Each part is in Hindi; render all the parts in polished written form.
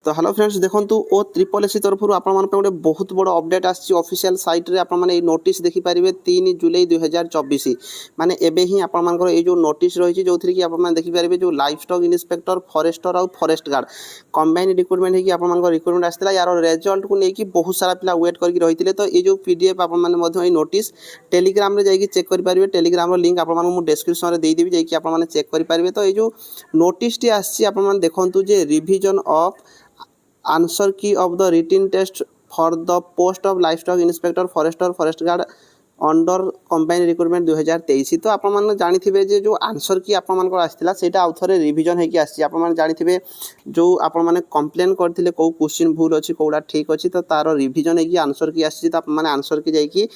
तो हेलो फ्रेंड्स देखंतु ओ ट्रिपल एससी तरफ आपण मन पे गोटे बहुत बड़ अपडेट आछि ऑफिशियल साइट रे आपण माने नोटिस देखि पारिबे 3 जुलाई 2024 माने एबे ही आपण मानकर ए जो नोटिस रही जोथि कि आपण माने देखि पारिबे जो लाइफ स्टॉक इंस्पेक्टर फॉरेस्टर और फॉरेस्ट गार्ड कंबाइन रिक्रूटमेंट है कि आपण मानकर रिक्रूटमेंट आस्थिला यार रिजल्ट को लेकी बहुत सारा पिला वेट करके रहिथिले। तो ए जो पीडीएफ आपण माने मध्य ए नोटिस टेलीग्राम रे जाई कि चेक करि पारिबे। टेलीग्राम रो लिंक आपण माने मु डिस्क्रिप्शन रे देई देबी जाई कि आपण माने चेक करि पारिबे। तो ए जो नोटिस टी आछि आपण माने देखंतु जे revision of answer key of the written test for the post of livestock inspector forester forest guard under combine recruitment 2023। तो आप जानी जे जो आंसर की आप आसाला से आउ थे रिविजन होगी आप जानी जो आप कंप्लेन करते कौ क्वेश्चन भूल अच्छी कौटा ठीक अच्छी तो तार रिविजन होगी आंसर की आसी तो आप आंसर की जाकि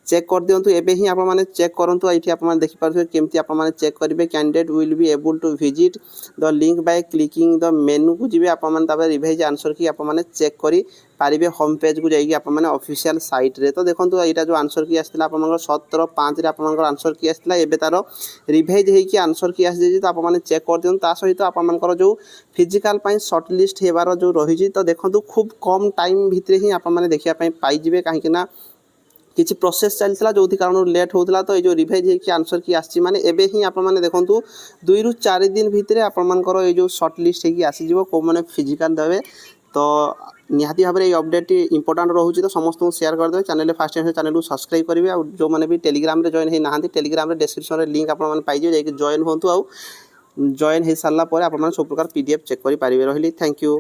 चेक कर दिंतु। एबे ही आप चेक करूँ ये आप देखिपारे केमती आप चेक करेंगे। Candidate will be able to visit the link by clicking the menu को जी आप रिवाइज आंसर की आप चेक कर पारे होम पेज को जाइए आप ऑफिशियल साइट रे। तो देखो यहाँ जो आंसर की आसाला आप 17/5 आप आंसर की आसाला एबे तार रिवाइज होगी आंसर की आसी तो आप चेक कर दिखाँ। ता सहित आपर जो फिजिकाल सर्ट लिस्ट होबार जो रही तो देखो खूब कम टाइम भितर ही आप देखापी पाइबे कहीं किसी प्रोसेस चलता जो कारण लेट होता। तो ये रिवाइज होगी आंसर की आसी माने एबे ही आप देखो 2 ରୁ 4 दिन भितर आपर ये जो सर्ट लिस्ट होगी आसीज कौ मैंने फिजिकाल देवे। तो निहाती भाव में ये अपडेट इंपोर्टाट रोचे तो समस्त को शेयर करदे। चैनल फास्ट टाइम चैनल को सब्सक्राइब करेंगे और जो मैंने भी टेलीग्राम रे जॉइन होना टेलीग्राम रे डिस्क्रिप्शन में लिंक आप पाइजे जाकि जॉइन हूँ। आउ जॉइन हो सारापर आप सब प्रकार पीडीएफ चेक कर पारे। रही थैंक यू।